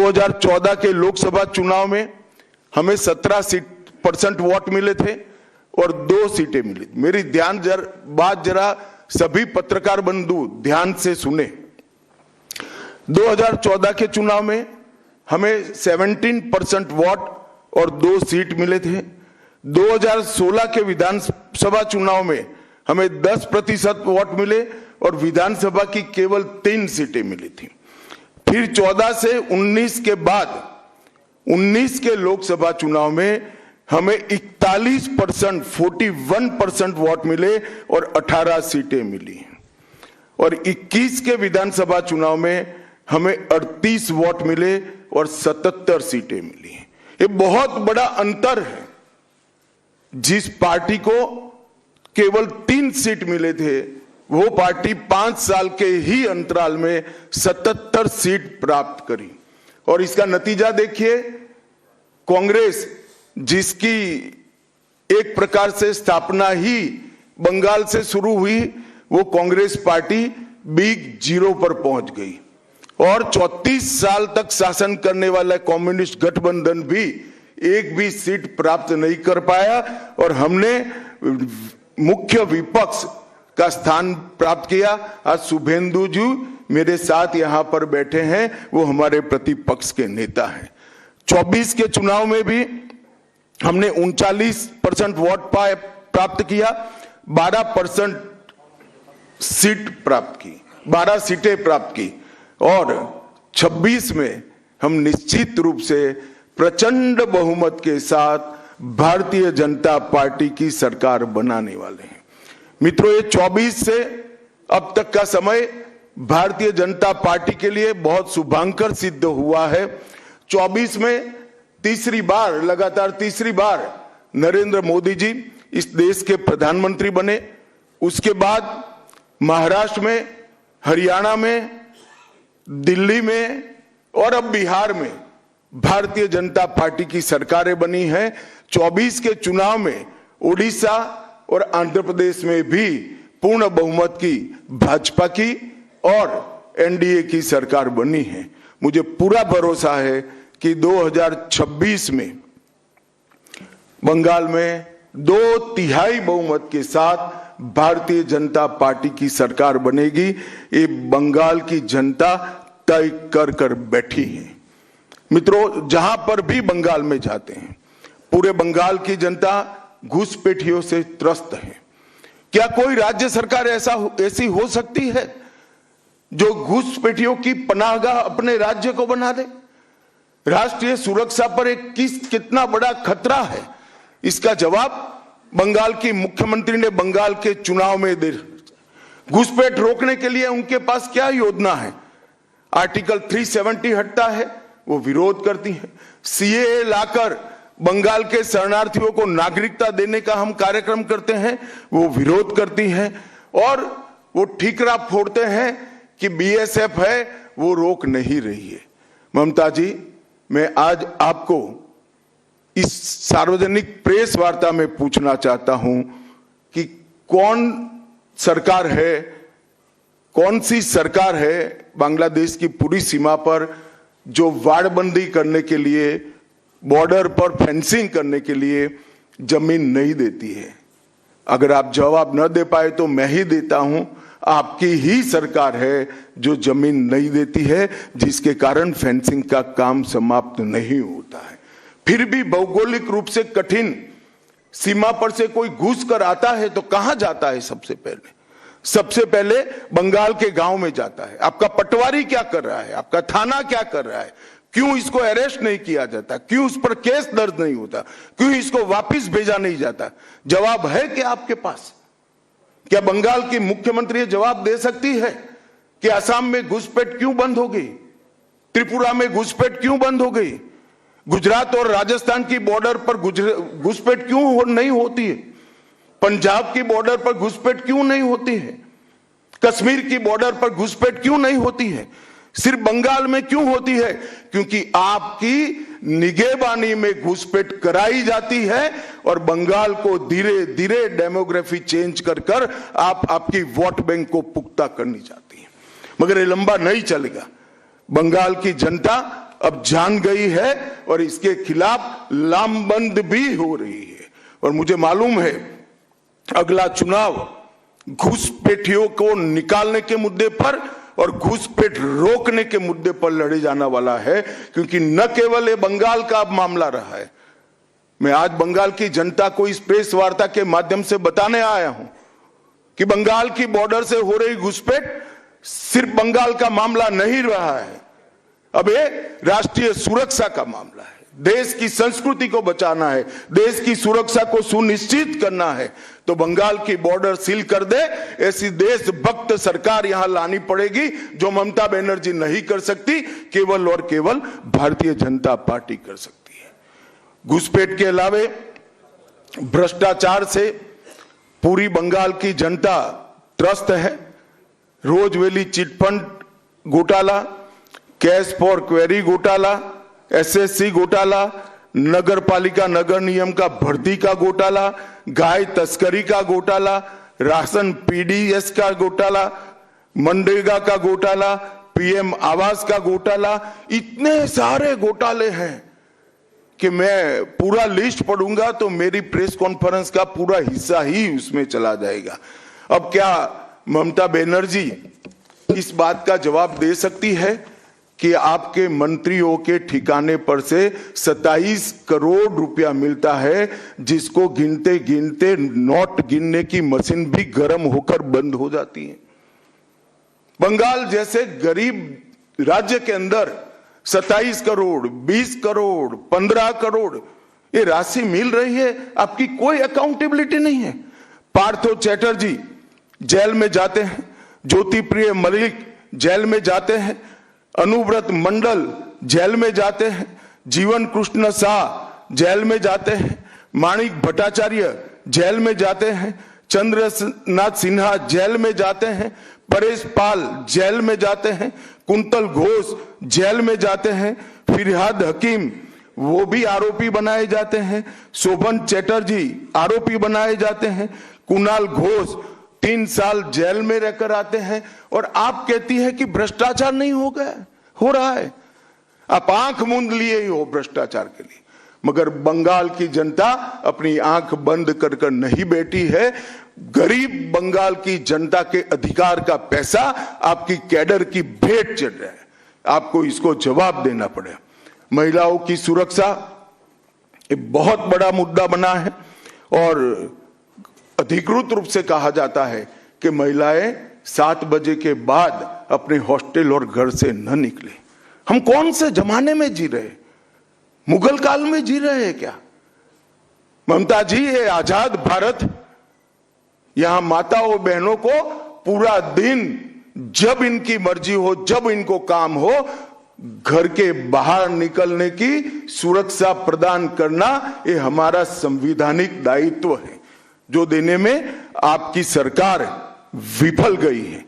2014 के लोकसभा चुनाव में हमें 17% वोट मिले थे और 2 सीटें मिली। मेरी बात जरा सभी पत्रकार बंधु ध्यान से सुने। 2014 के चुनाव में हमें 17% वोट और 2 सीट मिले थे। 2016 के विधानसभा चुनाव में हमें 10% वोट मिले और विधानसभा की केवल 3 सीटें मिली थी। फिर 14 से 19 के बाद 19 के लोकसभा चुनाव में हमें 41% वोट मिले और 18 सीटें मिली और 21 के विधानसभा चुनाव में हमें 38 वोट मिले और 77 सीटें मिली। ये बहुत बड़ा अंतर है। जिस पार्टी को केवल 3 सीट मिले थे वो पार्टी 5 साल के ही अंतराल में 77 सीट प्राप्त करी और इसका नतीजा देखिए। कांग्रेस जिसकी एक प्रकार से स्थापना ही बंगाल से शुरू हुई, वो कांग्रेस पार्टी बिग जीरो पर पहुंच गई और 34 साल तक शासन करने वाला कम्युनिस्ट गठबंधन भी एक भी सीट प्राप्त नहीं कर पाया और हमने मुख्य विपक्ष का स्थान प्राप्त किया। आज शुभेंदु जी मेरे साथ यहां पर बैठे हैं, वो हमारे प्रतिपक्ष के नेता हैं। 24 के चुनाव में भी हमने 39% वोट प्राप्त किया, 12% सीट प्राप्त की, 12 सीटें प्राप्त की और 26 में हम निश्चित रूप से प्रचंड बहुमत के साथ भारतीय जनता पार्टी की सरकार बनाने वाले हैं। मित्रों, ये 24 से अब तक का समय भारतीय जनता पार्टी के लिए बहुत शुभांकर सिद्ध हुआ है। 24 में लगातार तीसरी बार नरेंद्र मोदी जी इस देश के प्रधानमंत्री बने। उसके बाद महाराष्ट्र में, हरियाणा में, दिल्ली में और अब बिहार में भारतीय जनता पार्टी की सरकारें बनी हैं। 24 के चुनाव में उड़ीसा और आंध्र प्रदेश में भी पूर्ण बहुमत की भाजपा की और एनडीए की सरकार बनी है। मुझे पूरा भरोसा है कि 2026 में बंगाल में 2/3 बहुमत के साथ भारतीय जनता पार्टी की सरकार बनेगी। ये बंगाल की जनता तय कर बैठी है। मित्रों, जहां पर भी बंगाल में जाते हैं, पूरे बंगाल की जनता घुसपैठियों से त्रस्त है। क्या कोई राज्य सरकार ऐसी हो सकती है जो घुसपैठियों की पनाहगाह अपने राज्य को बना दे? राष्ट्रीय सुरक्षा पर कितना बड़ा खतरा है, इसका जवाब बंगाल की मुख्यमंत्री ने बंगाल के चुनाव में दे। घुसपैठ रोकने के लिए उनके पास क्या योजना है? आर्टिकल 370 हटता है, वो विरोध करती है। सीएए लाकर बंगाल के शरणार्थियों को नागरिकता देने का हम कार्यक्रम करते हैं, वो विरोध करती हैं और वो ठीकरा फोड़ते हैं कि बीएसएफ है, वो रोक नहीं रही है। ममता जी, मैं आज आपको इस सार्वजनिक प्रेस वार्ता में पूछना चाहता हूं कि कौन सी सरकार है बांग्लादेश की पूरी सीमा पर जो वाड़बंदी करने के लिए, बॉर्डर पर फेंसिंग करने के लिए जमीन नहीं देती है? अगर आप जवाब न दे पाए तो मैं ही देता हूं। आपकी ही सरकार है जो जमीन नहीं देती है, जिसके कारण फेंसिंग का काम समाप्त नहीं होता है। फिर भी भौगोलिक रूप से कठिन सीमा पर से कोई घुस कर आता है तो कहां जाता है? सबसे पहले बंगाल के गांव में जाता है। आपका पटवारी क्या कर रहा है? आपका थाना क्या कर रहा है? क्यों इसको अरेस्ट नहीं किया जाता? क्यों उस पर केस दर्ज नहीं होता? क्यों इसको वापस भेजा नहीं जाता? जवाब है क्या आपके पास? क्या बंगाल की मुख्यमंत्री जवाब दे सकती है कि असम में घुसपैठ क्यों बंद हो गई? त्रिपुरा में घुसपैठ क्यों बंद हो गई? गुजरात और राजस्थान की बॉर्डर पर घुसपैठ क्यों नहीं होती है? पंजाब की बॉर्डर पर घुसपैठ क्यों नहीं होती है? कश्मीर की बॉर्डर पर घुसपैठ क्यों नहीं होती है? सिर्फ बंगाल में क्यों होती है? क्योंकि आपकी निगहबानी में घुसपैठ कराई जाती है और बंगाल को धीरे धीरे डेमोग्राफी चेंज कर आपकी वोट बैंक को पुख्ता करनी चाहती है। मगर ये लंबा नहीं चलेगा। बंगाल की जनता अब जान गई है और इसके खिलाफ लामबंद भी हो रही है। और मुझे मालूम है अगला चुनाव घुसपैठियों को निकालने के मुद्दे पर और घुसपैठ रोकने के मुद्दे पर लड़े जाने वाला है, क्योंकि न केवल ये बंगाल का मामला रहा है। मैं आज बंगाल की जनता को इस प्रेस वार्ता के माध्यम से बताने आया हूं कि बंगाल की बॉर्डर से हो रही घुसपैठ सिर्फ बंगाल का मामला नहीं रहा है, अब ये राष्ट्रीय सुरक्षा का मामला है। देश की संस्कृति को बचाना है, देश की सुरक्षा को सुनिश्चित करना है, तो बंगाल की बॉर्डर सील कर दे, ऐसी देशभक्त सरकार यहां लानी पड़ेगी जो ममता बनर्जी नहीं कर सकती, केवल और केवल भारतीय जनता पार्टी कर सकती है। घुसपैठ के अलावे भ्रष्टाचार से पूरी बंगाल की जनता त्रस्त है। रोजवेली चिटफंड घोटाला, कैश फॉर क्वेरी घोटाला, एसएससी घोटाला, नगर पालिका नगर नियम का भर्ती का घोटाला, गाय तस्करी का घोटाला, राशन पीडीएस का घोटाला, मनरेगा का घोटाला, पीएम आवास का घोटाला, इतने सारे घोटाले हैं कि मैं पूरा लिस्ट पढ़ूंगा तो मेरी प्रेस कॉन्फ्रेंस का पूरा हिस्सा ही उसमें चला जाएगा। अब क्या ममता बनर्जी इस बात का जवाब दे सकती है कि आपके मंत्रियों के ठिकाने पर से 27 करोड़ रुपया मिलता है, जिसको गिनते गिनते नोट गिनने की मशीन भी गर्म होकर बंद हो जाती है। बंगाल जैसे गरीब राज्य के अंदर 27 करोड़, 20 करोड़, 15 करोड़ ये राशि मिल रही है, आपकी कोई अकाउंटेबिलिटी नहीं है। पार्थो चैटर्जी जेल में जाते हैं, ज्योति प्रिय मलिक जेल में जाते हैं, अनुव्रत मंडल जेल में जाते हैं, जीवन कृष्ण शाह जेल में जाते हैं, माणिक भट्टाचार्य जेल में जाते हैं, चंद्रनाथ सिन्हा जेल में जाते हैं, परेश पाल जेल में जाते हैं, कुंतल घोष जेल में जाते हैं, फिरहाद हकीम वो भी आरोपी बनाए जाते हैं, शोभन चैटर्जी आरोपी बनाए जाते हैं, कुणाल घोष 3 साल जेल में रहकर आते हैं, और आप कहती है कि भ्रष्टाचार नहीं हो गया, हो रहा है। आप आंख मूंद लिए ही हो भ्रष्टाचार के लिए, मगर बंगाल की जनता अपनी आंख बंद कर कर नहीं बैठी है। गरीब बंगाल की जनता के अधिकार का पैसा आपकी कैडर की भेंट चढ़ रहा है, आपको इसको जवाब देना पड़ेगा। महिलाओं की सुरक्षा एक बहुत बड़ा मुद्दा बना है, और अधिकृत रूप से कहा जाता है कि महिलाएं 7 बजे के बाद अपने हॉस्टल और घर से न निकले। हम कौन से जमाने में जी रहे, मुगल काल में जी रहे हैं क्या? ममता जी, ये आजाद भारत, यहां माताओं बहनों को पूरा दिन जब इनकी मर्जी हो, जब इनको काम हो, घर के बाहर निकलने की सुरक्षा प्रदान करना ये हमारा संवैधानिक दायित्व है, जो देने में आपकी सरकार विफल गई है।